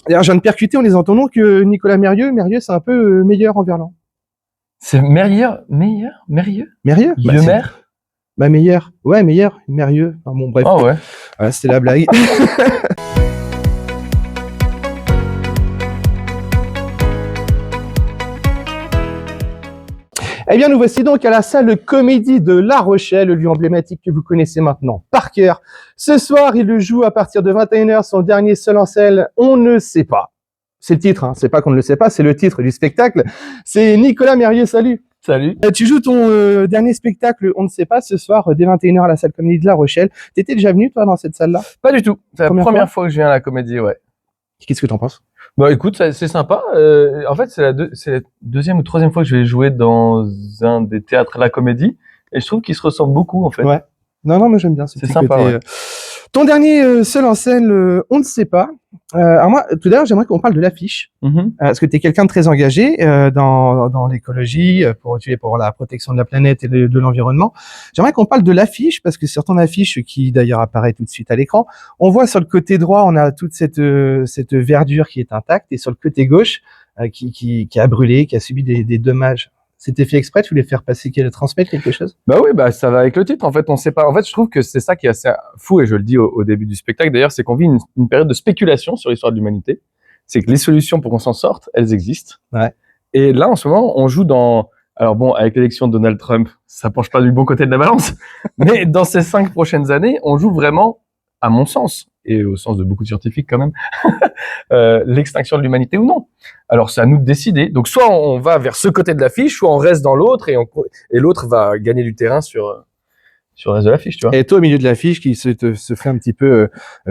D'ailleurs, je viens de percuter en les entendant que Nicolas Mérieux, c'est un peu meilleur en verlan. C'est Mérieux? Mérieux? Meilleur? Meilleur. Ouais, meilleur. Mérieux. Enfin, bon, bref. Oh ouais. Voilà, c'était la blague. Eh bien, nous voici donc à la salle Comédie de La Rochelle, le lieu emblématique que vous connaissez maintenant par cœur. Ce soir, il joue à partir de 21h son dernier seul en scène, On ne sait pas. C'est le titre, hein. C'est pas qu'on ne le sait pas, c'est le titre du spectacle. C'est Nicolas Mérieux, salut. Salut. Tu joues ton dernier spectacle, On ne sait pas, ce soir, dès 21h à la salle Comédie de La Rochelle. T'étais déjà venu, toi, dans cette salle-là? Pas du tout. C'est la première fois que je viens à la comédie, ouais. Qu'est-ce que t'en penses? Bah écoute, c'est sympa. En fait, c'est la deuxième ou troisième fois que je vais jouer dans un des théâtres de la comédie, et je trouve qu'ils se ressemblent beaucoup en fait. Ouais. Non, mais j'aime bien ce C'est petit sympa. côté. Ouais. Ton dernier seul en scène, On ne sait pas. Alors moi, tout d'abord, j'aimerais qu'on parle de l'affiche, parce que tu es quelqu'un de très engagé dans l'écologie, pour la protection de la planète et de l'environnement. J'aimerais qu'on parle de l'affiche, parce que sur ton affiche, qui d'ailleurs apparaît tout de suite à l'écran, on voit sur le côté droit, on a toute cette verdure qui est intacte, et sur le côté gauche, qui a brûlé, qui a subi des dommages. C'était fait exprès, tu voulais faire passer, transmettre quelque chose? Bah oui, bah ça va avec le titre. En fait, on sait pas. En fait, je trouve que c'est ça qui est assez fou, et je le dis au début du spectacle d'ailleurs, c'est qu'on vit une période de spéculation sur l'histoire de l'humanité. C'est que les solutions pour qu'on s'en sorte, elles existent. Ouais. Et là, en ce moment, on joue dans. Alors bon, avec l'élection de Donald Trump, ça penche pas du bon côté de la balance. Mais dans ces 5 prochaines années, on joue vraiment, à mon sens, et au sens de beaucoup de scientifiques quand même, l'extinction de l'humanité ou non. Alors c'est à nous de décider. Donc soit on va vers ce côté de l'affiche, soit on reste dans l'autre et l'autre va gagner du terrain sur le reste de l'affiche, tu vois. Et toi, au milieu de l'affiche, qui se fait un petit peu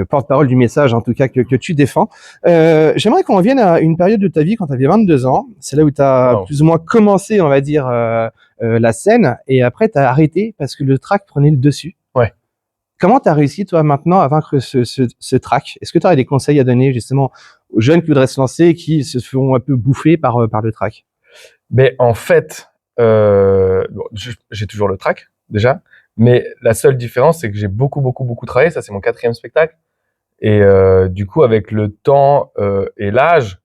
porte-parole du message, en tout cas, que tu défends. J'aimerais qu'on revienne à une période de ta vie quand tu avais 22 ans. C'est là où tu as plus ou moins commencé, on va dire, la scène. Et après, tu as arrêté parce que le trac prenait le dessus. Ouais. Comment tu as réussi, toi, maintenant, à vaincre ce trac? Est-ce que tu aurais des conseils à donner, justement, aux jeunes qui voudraient se lancer et qui se font un peu bouffer par le trac? Mais en fait, j'ai toujours le trac, déjà. Mais la seule différence, c'est que j'ai beaucoup travaillé. Ça, c'est mon 4e spectacle. Et du coup, avec le temps et l'âge,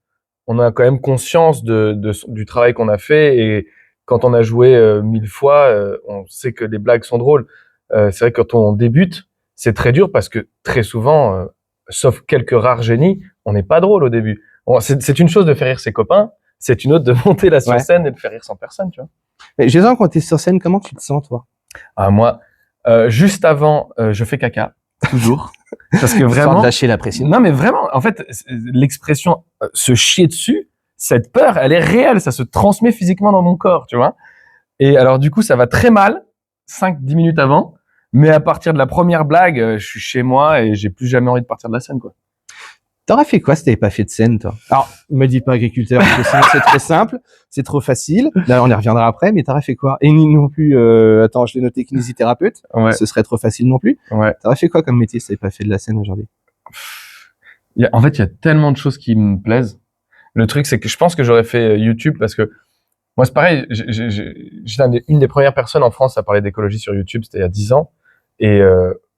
on a quand même conscience du travail qu'on a fait. Et quand on a joué 1000 fois, on sait que les blagues sont drôles. C'est vrai que quand on débute, c'est très dur parce que très souvent, sauf quelques rares génies, on n'est pas drôle au début. C'est une chose de faire rire ses copains, c'est une autre de monter là sur scène et de faire rire 100 personnes, tu vois. Mais Jason, quand tu es sur scène, comment tu te sens, toi? Ah, moi, juste avant, je fais caca, toujours. Parce que vraiment. Sans lâcher la pression. Non, mais vraiment, en fait, l'expression se chier dessus, cette peur, elle est réelle, ça se transmet physiquement dans mon corps, tu vois. Et alors, du coup, ça va très mal, 5-10 minutes avant, mais à partir de la première blague, je suis chez moi et j'ai plus jamais envie de partir de la scène, quoi. T'aurais fait quoi si t'avais pas fait de scène, toi? Alors, me dis pas agriculteur, parce que sinon c'est très simple, c'est trop facile. Là, on y reviendra après, mais t'aurais fait quoi? Et ni non plus, attends, je l'ai noté kinésithérapeute. Ouais. Ce serait trop facile non plus. Ouais. T'aurais fait quoi comme métier si t'avais pas fait de la scène aujourd'hui? En fait, il y a tellement de choses qui me plaisent. Le truc, c'est que je pense que j'aurais fait YouTube parce que moi, c'est pareil. J'étais une des premières personnes en France à parler d'écologie sur YouTube. C'était il y a 10 ans. Et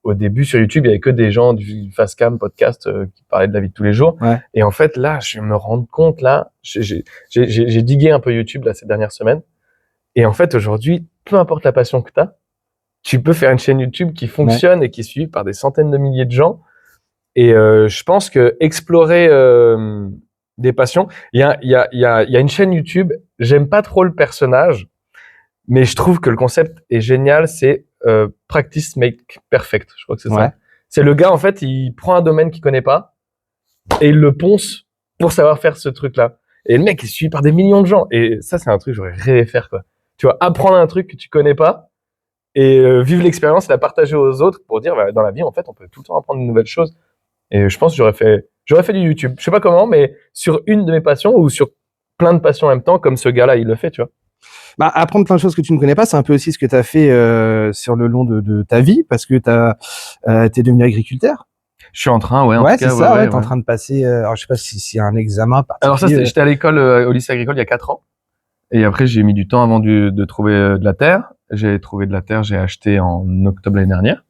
au début, sur YouTube, il y avait que des gens du Fastcam podcast qui parlaient de la vie de tous les jours. Ouais. Et en fait, là, je me rends compte, là, j'ai digué un peu YouTube là ces dernières semaines. Et en fait, aujourd'hui, peu importe la passion que t'as, tu peux faire une chaîne YouTube qui fonctionne et qui est suivie par des centaines de milliers de gens. Et je pense que explorer des passions, il y a une chaîne YouTube. J'aime pas trop le personnage, mais je trouve que le concept est génial. C'est Practice Make Perfect. Je crois que c'est ça. C'est le gars, en fait, il prend un domaine qu'il connaît pas et il le ponce pour savoir faire ce truc-là. Et le mec est suivi par des millions de gens. Et ça, c'est un truc que j'aurais rêvé faire, quoi. Tu vois, apprendre un truc que tu connais pas et vivre l'expérience et la partager aux autres pour dire, bah, dans la vie, en fait, on peut tout le temps apprendre de nouvelles choses. Et je pense que j'aurais fait du YouTube. Je sais pas comment, mais sur une de mes passions ou sur plein de passions en même temps, comme ce gars-là, il le fait, tu vois. Bah, apprendre plein de choses que tu ne connais pas, c'est un peu aussi ce que tu as fait sur le long de ta vie, parce que t'es devenu agriculteur. Je suis en train, en tout cas, c'est ça, t'es en train de passer, alors je sais pas si c'est un examen particulier. Alors ça, j'étais à l'école, au lycée agricole il y a 4 ans. Et après, j'ai mis du temps avant de trouver de la terre. J'ai trouvé de la terre, j'ai acheté en octobre l'année dernière.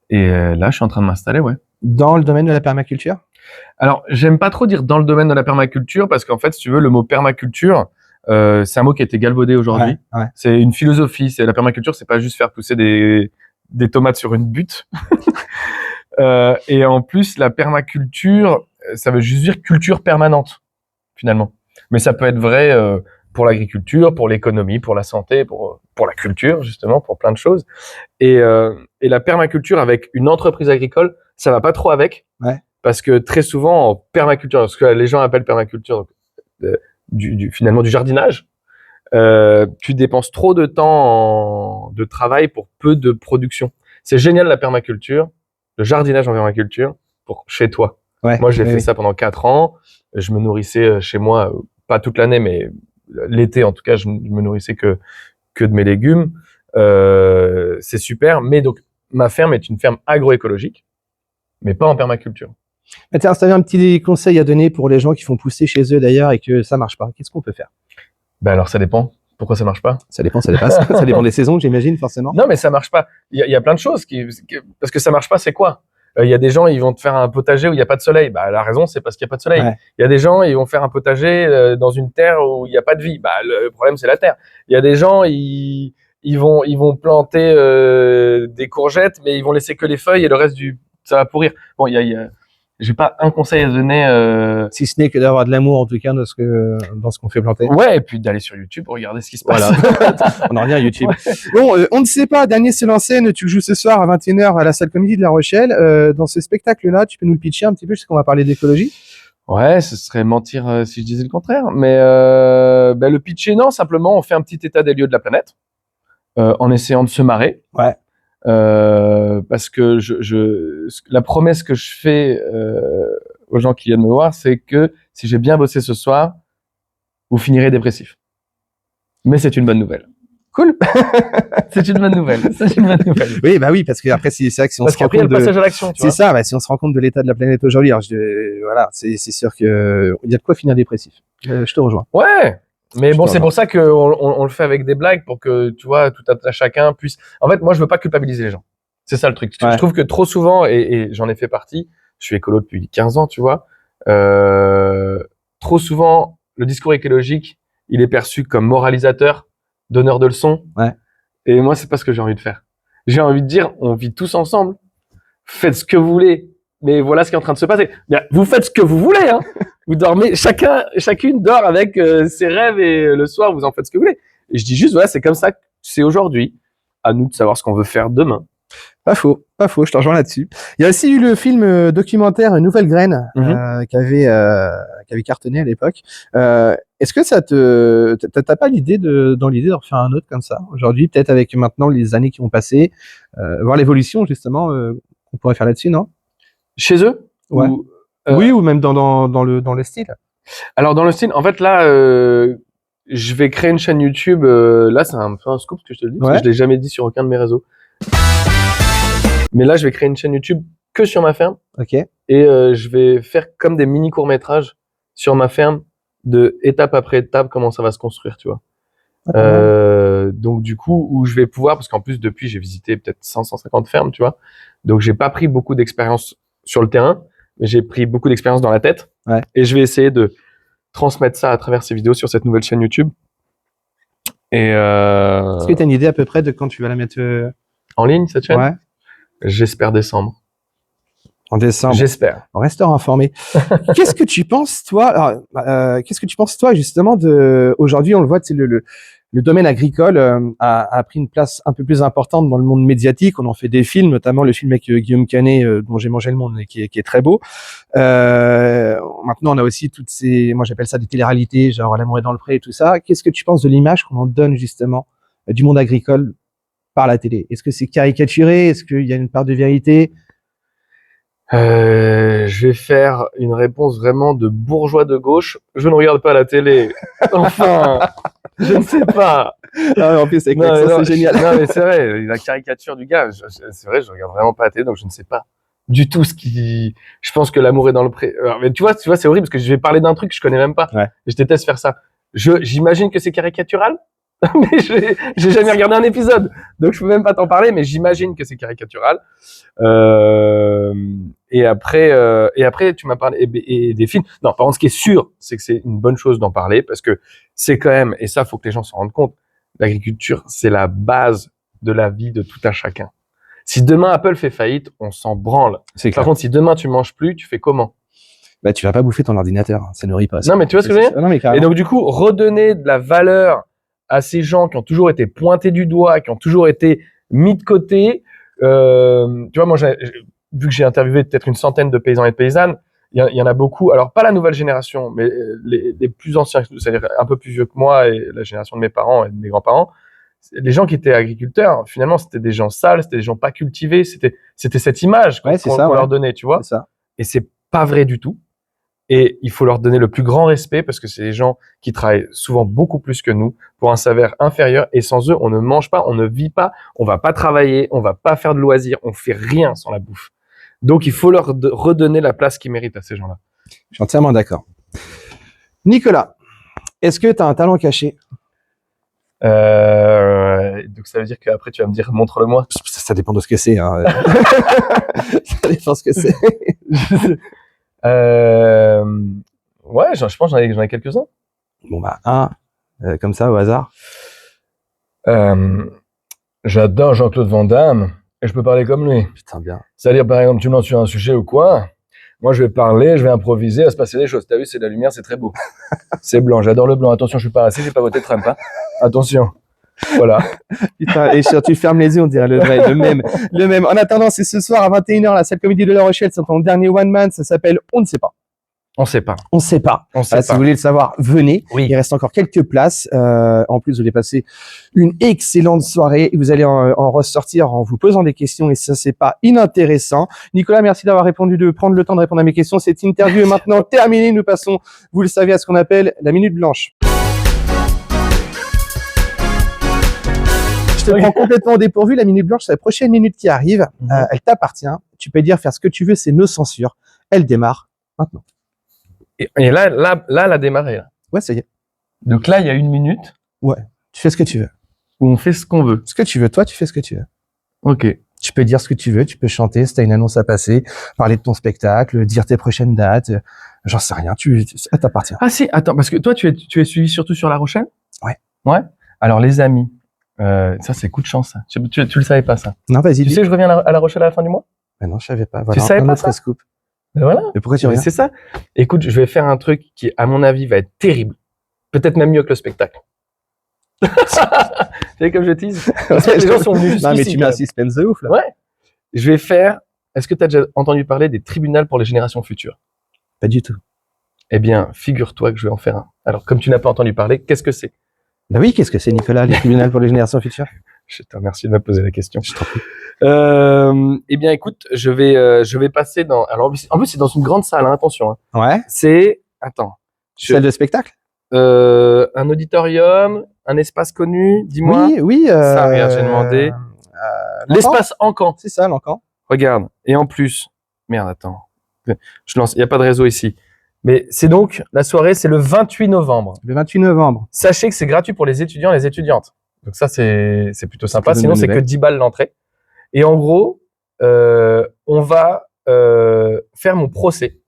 Et là, je suis en train de m'installer, ouais. Dans le domaine de la permaculture? Alors, j'aime pas trop dire dans le domaine de la permaculture parce qu'en fait, si tu veux, le mot permaculture, c'est un mot qui a été galvaudé aujourd'hui. Ouais. C'est une philosophie. C'est la permaculture, c'est pas juste faire pousser des tomates sur une butte. Et en plus, la permaculture, ça veut juste dire culture permanente, finalement. Mais ça peut être vrai pour l'agriculture, pour l'économie, pour la santé, pour la culture, justement, pour plein de choses. Et la permaculture avec une entreprise agricole, ça va pas trop avec. Ouais. Parce que très souvent, en permaculture, ce que les gens appellent permaculture, finalement du jardinage, tu dépenses trop de temps de travail pour peu de production. C'est génial la permaculture, le jardinage en permaculture pour chez toi. Ouais, moi, j'ai fait ça pendant 4 ans. Je me nourrissais chez moi, pas toute l'année, mais l'été en tout cas, je me nourrissais que de mes légumes. C'est super. Mais donc, ma ferme est une ferme agroécologique, mais pas en permaculture. Tiens, si tu avais un petit conseil à donner pour les gens qui font pousser chez eux d'ailleurs et que ça marche pas, qu'est-ce qu'on peut faire? Ben alors, ça dépend. Pourquoi ça marche pas? Ça dépend, ça dépasse. Ça dépend des saisons, j'imagine, forcément. Non, mais ça marche pas. Il y a plein de choses parce que ça marche pas, c'est quoi? Il y a des gens, ils vont te faire un potager où il y a pas de soleil. Bah, la raison, c'est parce qu'il y a pas de soleil. Ouais. Il y a des gens, ils vont faire un potager dans une terre où il y a pas de vie. Bah, le problème, c'est la terre. Il y a des gens, ils vont planter des courgettes, mais ils vont laisser que les feuilles et le reste ça va pourrir. Bon, j'ai pas un conseil à donner. Si ce n'est que d'avoir de l'amour, en tout cas, dans ce qu'on fait planter. Ouais, et puis d'aller sur YouTube pour regarder ce qui se passe. Voilà. On en revient à YouTube. Ouais. Bon, on ne sait pas, dernier seul en scène, tu joues ce soir à 21h à la salle Comédie de La Rochelle. Dans ce spectacle-là, tu peux nous le pitcher un petit peu, je sais qu'on va parler d'écologie. Ouais, ce serait mentir si je disais le contraire. Mais le pitcher, non, simplement, on fait un petit état des lieux de la planète en essayant de se marrer. Ouais. Parce que la promesse que je fais aux gens qui viennent me voir, c'est que si j'ai bien bossé ce soir, vous finirez dépressif. Mais c'est une bonne nouvelle. Cool. C'est une bonne nouvelle. C'est une bonne nouvelle. Oui, bah oui, parce que après, c'est vrai que si on parce se rend qu'après, il y a compte le passage à l'action. C'est ça, bah, si on se rend compte de l'état de la planète aujourd'hui, alors voilà, c'est sûr que il y a de quoi finir dépressif. Je te rejoins. Ouais. Mais bon, c'est pour ça qu'on le fait avec des blagues pour que, tu vois, tout à chacun puisse. En fait, moi, je veux pas culpabiliser les gens. C'est ça le truc. Ouais. Je trouve que trop souvent, et j'en ai fait partie, je suis écolo depuis 15 ans, tu vois, trop souvent, le discours écologique, il est perçu comme moralisateur, donneur de leçons. Ouais. Et moi, c'est pas ce que j'ai envie de faire. J'ai envie de dire, on vit tous ensemble. Faites ce que vous voulez. Mais voilà ce qui est en train de se passer. Bien, vous faites ce que vous voulez, hein. Vous dormez, chacune dort avec ses rêves et le soir, vous en faites ce que vous voulez. Et je dis juste, voilà, c'est comme ça que c'est aujourd'hui. À nous de savoir ce qu'on veut faire demain. Pas faux, je te rejoins là-dessus. Il y a aussi eu le film documentaire Nouvelle Graine qui avait cartonné à l'époque. Est-ce que t'as pas l'idée dans l'idée de refaire un autre comme ça aujourd'hui, peut-être avec maintenant les années qui ont passé, voir l'évolution justement qu'on pourrait faire là-dessus, non? Chez eux? Ouais. Oui, ou même dans le style. Alors dans le style, en fait là, je vais créer une chaîne YouTube. Là, c'est un peu un scoop ce que je te le dis, parce que je l'ai jamais dit sur aucun de mes réseaux. Mais là, je vais créer une chaîne YouTube que sur ma ferme. Ok. Et je vais faire comme des mini courts-métrages sur ma ferme, de étape après étape, comment ça va se construire, tu vois. Donc du coup, où je vais pouvoir, parce qu'en plus depuis, j'ai visité peut-être 150 fermes, tu vois. Donc j'ai pas pris beaucoup d'expérience sur le terrain, mais j'ai pris beaucoup d'expérience dans la tête. Ouais. Et je vais essayer de transmettre ça à travers ces vidéos sur cette nouvelle chaîne YouTube. Et est-ce que tu as une idée à peu près de quand tu vas la mettre en ligne, cette chaîne? Ouais. J'espère décembre. En décembre. J'espère. On restera informé. Qu'est-ce que tu penses, toi, justement, aujourd'hui, on le voit, c'est le domaine agricole a pris une place un peu plus importante dans le monde médiatique. On en fait des films, notamment le film avec Guillaume Canet, dont j'ai mangé le monde, et qui est très beau. Maintenant, on a aussi toutes ces, moi j'appelle ça des téléréalités, genre L'amour est dans le pré et tout ça. Qu'est-ce que tu penses de l'image qu'on en donne justement du monde agricole par la télé? Est-ce que c'est caricaturé? Est-ce qu'il y a une part de vérité? Je vais faire une réponse vraiment de bourgeois de gauche. Je ne regarde pas la télé. Enfin, je ne sais pas. Ah, en plus, avec l'accent, c'est génial. Non, mais c'est vrai, la caricature du gars, c'est vrai, je regarde vraiment pas la télé, donc je ne sais pas du tout ce qui... Je pense que l'amour est dans le pré... Alors, mais tu vois, c'est horrible, parce que je vais parler d'un truc que je connais même pas. Ouais. Et je déteste faire ça. J'imagine que c'est caricatural. Mais j'ai jamais regardé un épisode, donc je peux même pas t'en parler, mais j'imagine que c'est caricatural. Et après, tu m'as parlé et des films. Non, par contre, ce qui est sûr, c'est que c'est une bonne chose d'en parler parce que c'est quand même, et ça, faut que les gens s'en rendent compte, l'agriculture, c'est la base de la vie de tout un chacun. Si demain Apple fait faillite, on s'en branle. Par contre, si demain tu manges plus, tu fais comment? Bah, tu vas pas bouffer ton ordinateur, ça nourrit pas. Non, mais tu vois ce que je veux dire? Non, mais Et donc, du coup, redonner de la valeur à ces gens qui ont toujours été pointés du doigt, qui ont toujours été mis de côté. Tu vois, moi, vu que j'ai interviewé peut-être une centaine de paysans et de paysannes, il y en a beaucoup. Alors, pas la nouvelle génération, mais les plus anciens, c'est-à-dire un peu plus vieux que moi et la génération de mes parents et de mes grands-parents. Les gens qui étaient agriculteurs, finalement, c'était des gens sales, c'était des gens pas cultivés, c'était cette image qu'on leur donnait, tu vois. C'est ça. Et c'est pas vrai du tout. Et il faut leur donner le plus grand respect parce que c'est des gens qui travaillent souvent beaucoup plus que nous pour un salaire inférieur. Et sans eux, on ne mange pas, on ne vit pas, on va pas travailler, on va pas faire de loisirs, on fait rien sans la bouffe. Donc, il faut leur redonner la place qu'ils méritent à ces gens-là. Je suis entièrement d'accord. Nicolas, est-ce que tu as un talent caché? Donc, ça veut dire qu'après, tu vas me dire, montre-le-moi. Ça dépend de ce que c'est. Hein. Ça dépend de ce que c'est. Ouais, je pense j'en ai quelques-uns. Bon, bah, comme ça, au hasard. J'adore Jean-Claude Van Damme et je peux parler comme lui. Putain, bien. C'est-à-dire, par exemple, tu me lances sur un sujet ou quoi, moi, je vais parler, je vais improviser, il va se passer des choses. T'as vu, c'est de la lumière, c'est très beau. C'est blanc, j'adore le blanc. Attention, je suis pas raciste, j'ai pas voté Trump, hein. Attention. Voilà. Putain, et tu fermes les yeux, on dirait le vrai, le même. En attendant, c'est ce soir à 21h, la salle comédie de La Rochelle, c'est ton dernier one man, ça s'appelle On ne sait pas. On sait pas. On sait pas. Si vous voulez le savoir, venez. Oui. Il reste encore quelques places. En plus, vous allez passer une excellente soirée. Vous allez en ressortir en vous posant des questions et ça, c'est pas inintéressant. Nicolas, merci d'avoir de prendre le temps de répondre à mes questions. Cette interview est maintenant terminée. Nous passons, vous le savez, à ce qu'on appelle la minute blanche. Je te prends complètement au dépourvu. La minute blanche, c'est la prochaine minute qui arrive. Elle t'appartient. Tu peux dire faire ce que tu veux. C'est nos censures. Elle démarre maintenant. Et là, elle a démarré. Là. Ouais, ça y est. Donc là, il y a 1 minute. Ouais. Tu fais ce que tu veux. Où on fait ce qu'on veut. Ce que tu veux. Toi, tu fais ce que tu veux. Ok. Tu peux dire ce que tu veux. Tu peux chanter si t'as une annonce à passer, parler de ton spectacle, dire tes prochaines dates. J'en sais rien. Ça t'appartient. Ah si, attends, parce que toi, tu es suivi surtout sur La Rochelle? Ouais. Ouais. Alors, les amis, ça, c'est coup de chance, ça. Tu le savais pas, ça? Non, vas-y. Tu sais que je reviens à La Rochelle à la fin du mois? Mais non, je savais pas. Voilà, tu savais pas ça? Scoop. Mais voilà. Mais pourquoi tu reviens? C'est ça. Écoute, je vais faire un truc qui, à mon avis, va être terrible. Peut-être même mieux que le spectacle. Tu sais, comme je tease. Les gens sont venus jusqu'ici. Non, mais tu mets un suspense de ouf, là. Ouais. Je vais faire, est-ce que tu as déjà entendu parler des tribunaux pour les générations futures? Pas du tout. Eh bien, figure-toi que je vais en faire un. Alors, comme tu n'as pas entendu parler, qu'est-ce que c'est? Bah oui, qu'est-ce que c'est, Nicolas, les tribunaux pour les générations futures? Je te remercie de me poser la question. Je t'en prie. Eh bien, écoute, je vais passer dans. Alors, en plus, c'est dans une grande salle. Hein, attention. Hein. Ouais. C'est. Attends. Salle de spectacle. Un auditorium, un espace connu. Dis-moi. Oui. Ça, regarde, j'ai demandé. L'espace Encan. C'est ça, l'Encan. Regarde. Et en plus, merde, attends. Je lance. Il y a pas de réseau ici. Mais c'est donc la soirée, c'est le 28 novembre. Le 28 novembre. Sachez que c'est gratuit pour les étudiants et les étudiantes. Donc ça, c'est plutôt sympa. Sinon, c'est que 10 balles l'entrée. Et en gros, on va faire mon procès.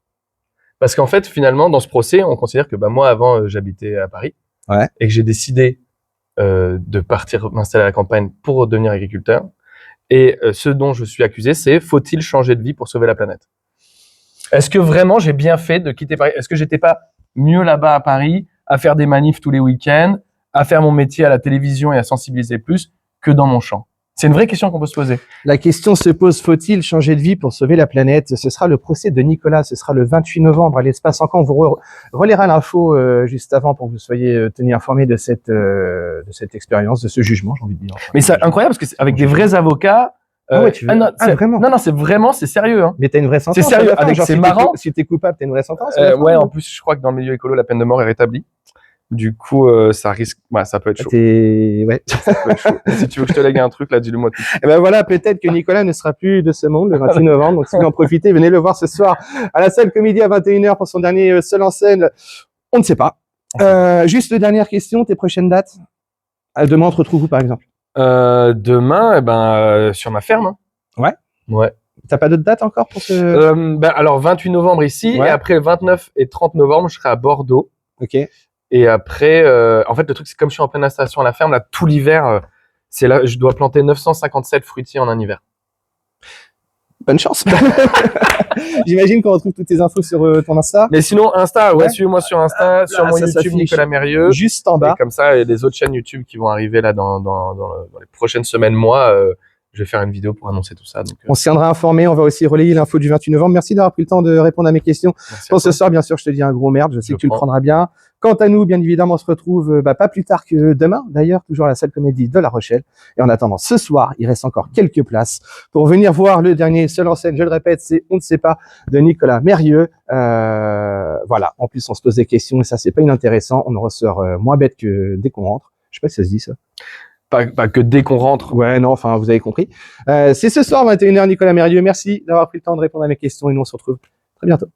Parce qu'en fait, finalement, dans ce procès, on considère que moi, avant, j'habitais à Paris. Ouais. Et que j'ai décidé de partir m'installer à la campagne pour devenir agriculteur. Et ce dont je suis accusé, c'est faut-il changer de vie pour sauver la planète? Est-ce que vraiment j'ai bien fait de quitter Paris? Est-ce que j'étais pas mieux là-bas à Paris, à faire des manifs tous les week-ends, à faire mon métier à la télévision et à sensibiliser plus que dans mon champ? C'est une vraie question qu'on peut se poser. La question se pose, faut-il changer de vie pour sauver la planète? Ce sera le procès de Nicolas, ce sera le 28 novembre à l'espace Encan. On vous relaiera l'info juste avant pour que vous soyez tenus informés de cette expérience, de ce jugement, j'ai envie de dire. Mais c'est incroyable parce que avec des vrais avocats. Ouais, tu veux... vraiment? Non, c'est sérieux. Hein. Mais t'as une vraie sentence. C'est sérieux. C'est marrant. Si t'es coupable, t'as une vraie sentence. Ouais, en plus, je crois que dans le milieu écolo, la peine de mort est rétablie. Du coup, ça risque, ça peut être chaud. Ouais. Ça peut être chaud. Si tu veux que je te lègue un truc, là, dis-le moi tout de suite. Et ben voilà, peut-être que Nicolas ne sera plus de ce monde le 28 novembre. Donc, si vous en profitez, venez le voir ce soir à la salle Comédie à 21h pour son dernier seul en scène. On ne sait pas. Juste dernière question, tes prochaines dates? Demain, on te retrouve où, par exemple? Demain, sur ma ferme. Hein. Ouais. Ouais. T'as pas d'autres dates encore pour ce... Alors, 28 novembre ici, et après 29 et 30 novembre, je serai à Bordeaux. Ok. Et après, en fait, le truc, c'est comme je suis en pleine installation à la ferme, là, tout l'hiver, c'est là, je dois planter 957 fruitiers en un hiver. Bonne chance. J'imagine qu'on retrouve toutes tes infos sur ton Insta. Mais sinon, Insta, ouais, suivez-moi sur Insta, sur mon YouTube, Nicolas Mérieux. Juste en bas. Et comme ça, il y a des autres chaînes YouTube qui vont arriver là dans les prochaines semaines, mois. Je vais faire une vidéo pour annoncer tout ça. Donc, on se tiendra informé. On va aussi relayer l'info du 28 novembre. Merci d'avoir pris le temps de répondre à mes questions. Pour ce soir, bien sûr, je te dis un gros merde. Je sais que tu le prendras bien. Quant à nous, bien évidemment, on se retrouve pas plus tard que demain, d'ailleurs, toujours à la salle Comédie de La Rochelle. Et en attendant, ce soir, il reste encore quelques places pour venir voir le dernier seul en scène. Je le répète, c'est On ne sait pas de Nicolas Mérieux. Voilà. En plus, on se pose des questions et ça, c'est pas inintéressant. On en ressort moins bête que dès qu'on rentre. Je sais pas si ça se dit ça. Pas que dès qu'on rentre. Ouais, non, enfin, vous avez compris. C'est ce soir, 21h, Nicolas Mérieux. Merci d'avoir pris le temps de répondre à mes questions et nous, on se retrouve très bientôt.